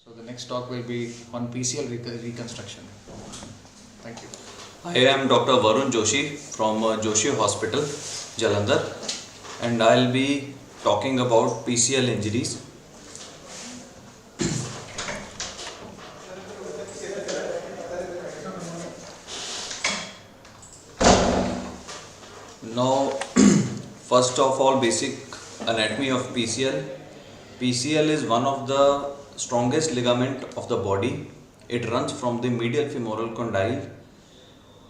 So the next talk will be on PCL reconstruction. Thank you. I am Dr. Varun Joshi from Joshi Hospital, Jalandhar, and I'll be talking about PCL injuries. Now, first of all, basic anatomy of PCL. PCL is one of the strongest ligament of the body. It runs from the medial femoral condyle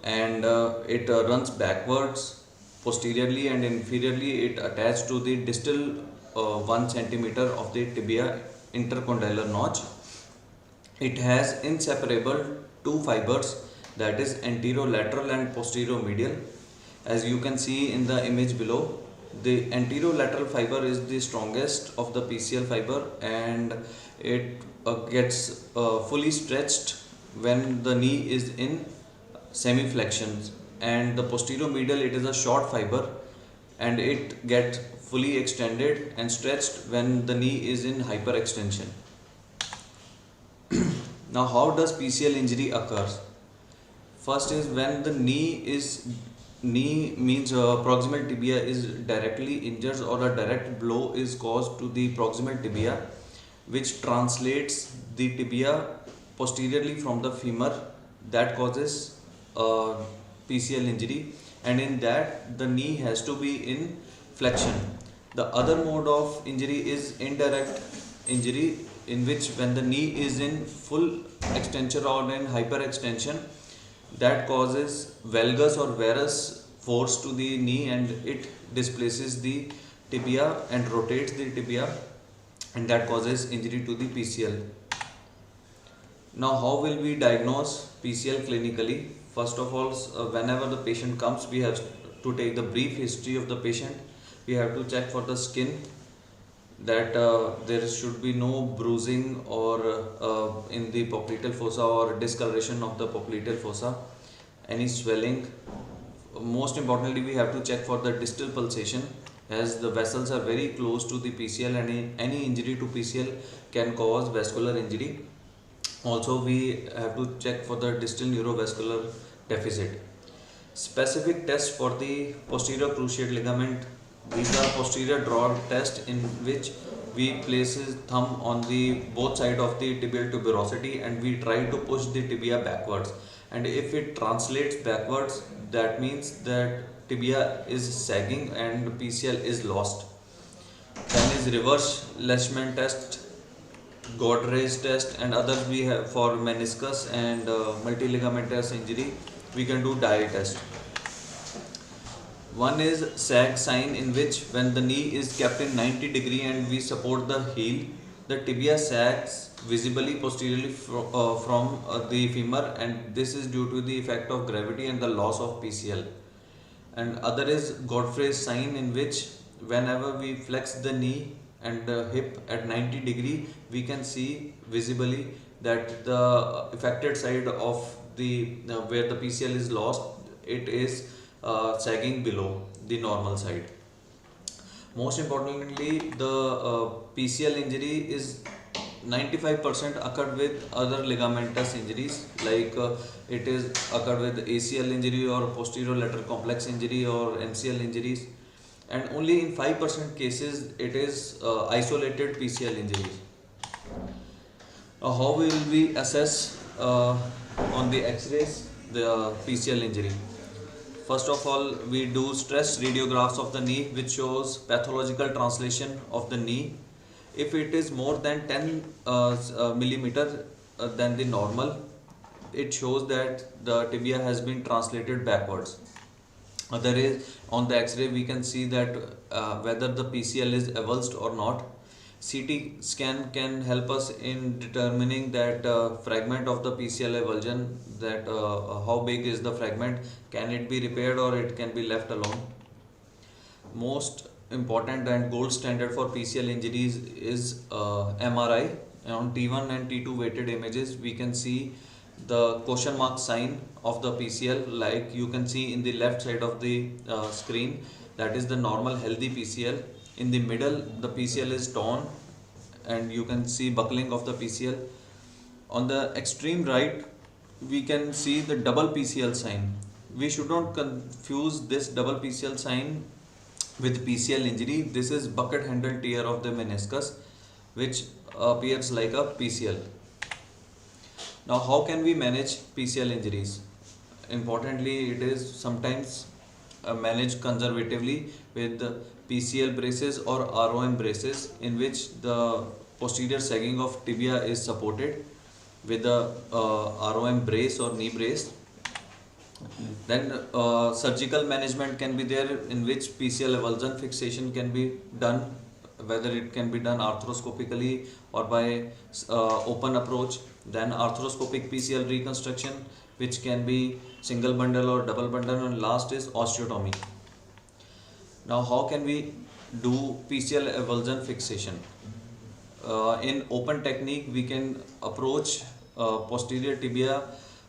and it runs backwards, posteriorly and inferiorly. It attaches to the distal 1 centimeter of the tibia intercondylar notch. It has inseparable two fibers, that is anterolateral and posteromedial. As you can see in the image below, the anterolateral fiber is the strongest of the PCL fiber, and it gets fully stretched when the knee is in semi-flexion, and the posteromedial, it is a short fiber and it gets fully extended and stretched when the knee is in hyperextension. Now, how does PCL injury occurs? First is when the knee means proximal tibia is directly injured, or a direct blow is caused to the proximal tibia, which translates the tibia posteriorly from the femur. That causes PCL injury, and in that the knee has to be in flexion. The other mode of injury is indirect injury, in which when the knee is in full extension or in hyperextension, that causes valgus or varus force to the knee, and it displaces the tibia and rotates the tibia, and that causes injury to the PCL. Now, how will we diagnose PCL clinically? First of all, whenever the patient comes, we have to take the brief history of the patient. We have to check for the skin, that there should be no bruising or in the popliteal fossa or discoloration of the popliteal fossa, any swelling. Most importantly, we have to check for the distal pulsation, as the vessels are very close to the PCL, and any injury to PCL can cause vascular injury. Also, we have to check for the distal neurovascular deficit. Specific tests for the posterior cruciate ligament. These are posterior drawer test, in which we place his thumb on the both side of the tibial tuberosity and we try to push the tibia backwards. And if it translates backwards, that means that tibia is sagging and PCL is lost. Then is reverse Leishman test, Godrej test, and others we have for meniscus and multiligamentous injury. We can do dye test. One is sag sign, in which when the knee is kept in 90 degree and we support the heel, the tibia sags visibly posteriorly from the femur, and this is due to the effect of gravity and the loss of PCL. And other is Godfrey's sign, in which whenever we flex the knee and the hip at 90 degree, we can see visibly that the affected side of the where the PCL is lost, it is sagging below the normal side. Most importantly, the PCL injury is 95% occurred with other ligamentous injuries, like it is occurred with ACL injury or posterior lateral complex injury or MCL injuries, and only in 5% cases it is isolated PCL injuries. Now, how will we assess on the X-rays the PCL injury? First of all, we do stress radiographs of the knee, which shows pathological translation of the knee. If it is more than 10 millimeter than the normal, it shows that the tibia has been translated backwards. Other is on the X-ray we can see that whether the PCL is avulsed or not. CT scan can help us in determining that fragment of the PCL avulsion, that how big is the fragment, can it be repaired or it can be left alone. Most important and gold standard for PCL injuries is MRI. On T1 and T2 weighted images, we can see the question mark sign of the PCL, like you can see in the left side of the screen, that is the normal healthy PCL. In the middle, the PCL is torn and you can see buckling of the PCL. On the extreme right, we can see the double PCL sign. We should not confuse this double PCL sign with PCL injury. This is bucket handle tear of the meniscus, which appears like a PCL. Now, how can we manage PCL injuries? Importantly, it is sometimes managed conservatively with the PCL braces or ROM braces, in which the posterior sagging of tibia is supported with a ROM brace or knee brace. Then surgical management can be there, in which PCL avulsion fixation can be done, whether it can be done arthroscopically or by open approach. Then arthroscopic PCL reconstruction, which can be single bundle or double bundle, and last is osteotomy. Now, how can we do PCL avulsion fixation? In open technique, we can approach posterior tibia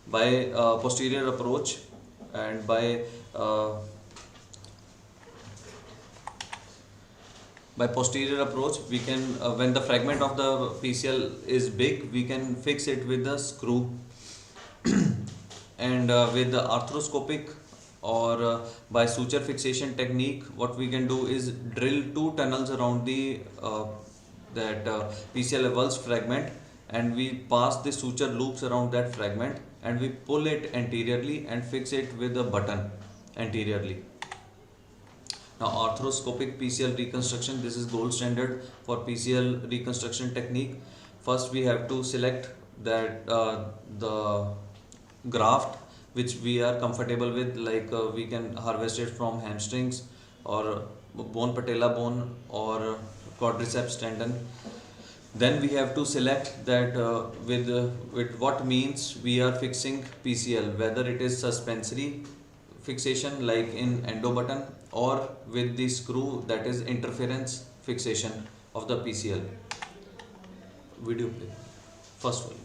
by posterior approach, and by posterior approach we can, when the fragment of the PCL is big, we can fix it with the screw. And with the arthroscopic or by suture fixation technique, what we can do is drill 2 tunnels around the PCL avulsed fragment, and we pass the suture loops around that fragment, and we pull it anteriorly and fix it with a button anteriorly. Now, arthroscopic PCL reconstruction, this is gold standard for PCL reconstruction technique. First, we have to select that the graft which we are comfortable with, like we can harvest it from hamstrings or bone patella bone or quadriceps tendon. Then we have to select that with what means we are fixing PCL, whether it is suspensory fixation like in endo button, or with the screw, that is interference fixation of the PCL. Video play. First one.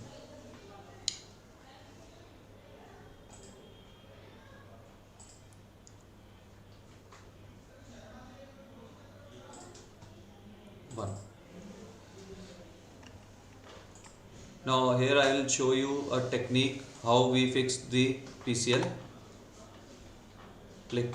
Now here I will show you a technique how we fix the PCL. Click.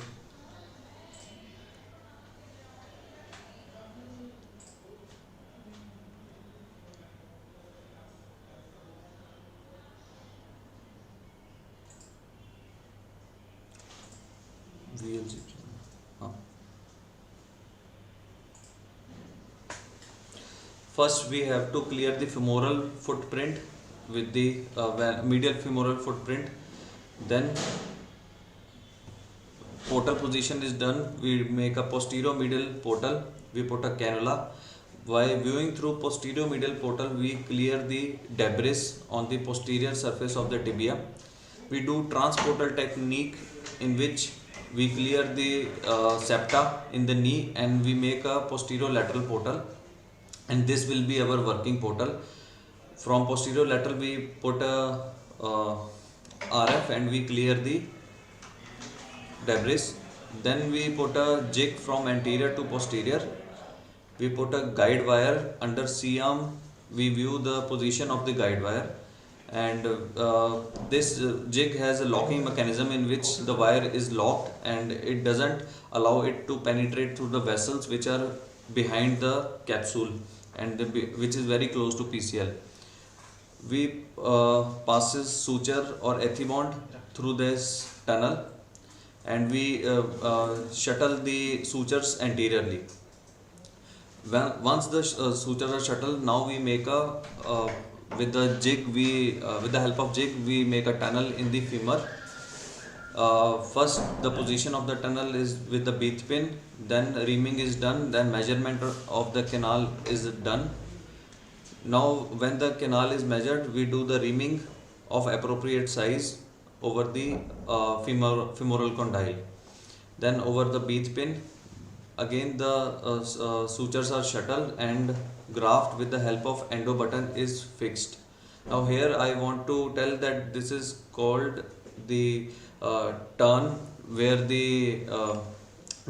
VLC. First, we have to clear the femoral footprint with the medial femoral footprint. Then, portal position is done. We make a posterior medial portal. We put a cannula. By viewing through posterior medial portal, we clear the debris on the posterior surface of the tibia. We do transportal technique, in which we clear the septa in the knee, and we make a posterior lateral portal, and this will be our working portal. From posterior lateral we put a RF and we clear the debris. Then we put a jig from anterior to posterior. We put a guide wire under C-arm. We view the position of the guide wire, and this jig has a locking mechanism in which the wire is locked, and it doesn't allow it to penetrate through the vessels which are behind the capsule, and which is very close to PCL. We passes suture or ethibond through this tunnel, and we shuttle the sutures anteriorly. Once the sutures are shuttled, now we make a with the jig, with the help of jig we make a tunnel in the femur. First, the position of the tunnel is with the beath pin, then reaming is done, then measurement of the canal is done. Now, when the canal is measured, we do the reaming of appropriate size over the femoral condyle. Then over the beath pin, again the sutures are shuttled and graft with the help of endo button is fixed. Now here I want to tell that this is called the turn, where the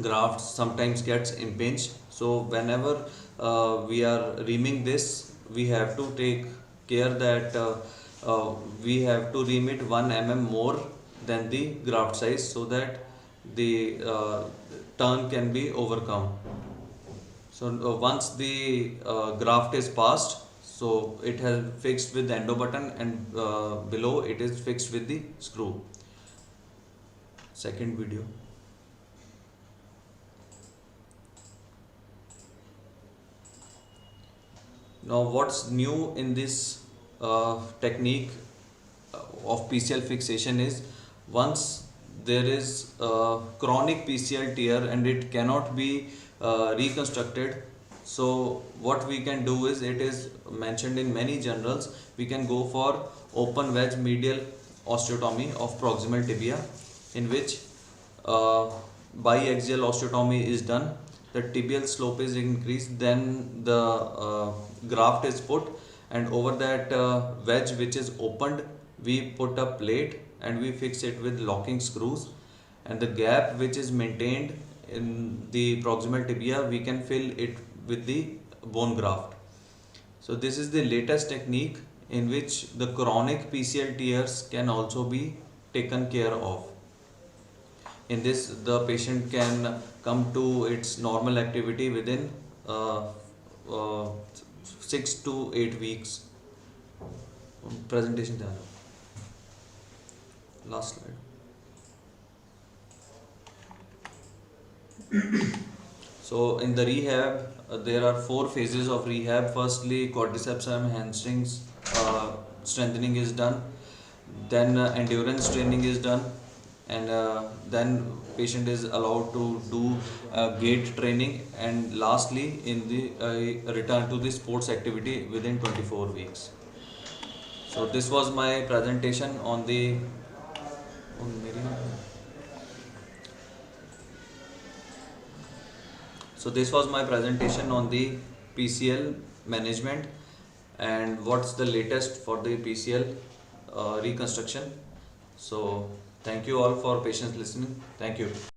graft sometimes gets impinged. So whenever we are reaming this, we have to take care that we have to remit 1 mm more than the graft size so that the turn can be overcome. So once the graft is passed, so it has fixed with the endo button, and below it is fixed with the screw. Second video. Now what's new in this technique of PCL fixation is, once there is chronic PCL tear and it cannot be reconstructed, so what we can do is, it is mentioned in many journals, we can go for open wedge medial osteotomy of proximal tibia, in which biaxial osteotomy is done, the tibial slope is increased, then the graft is put, and over that wedge which is opened, we put a plate and we fix it with locking screws, and the gap which is maintained in the proximal tibia, we can fill it with the bone graft. So this is the latest technique in which the chronic PCL tears can also be taken care of. In this, the patient can come to its normal activity within 6 to 8 weeks. Presentation ध्यान दो. Last slide. So in the rehab, there are 4 phases of rehab. Firstly, quadriceps and hamstrings strengthening is done. Then endurance training is done, and then patient is allowed to do gait training, and lastly in the return to the sports activity within 24 weeks. So this was my presentation on the PCL management and what's the latest for the PCL reconstruction. So thank you all for patience listening. Thank you.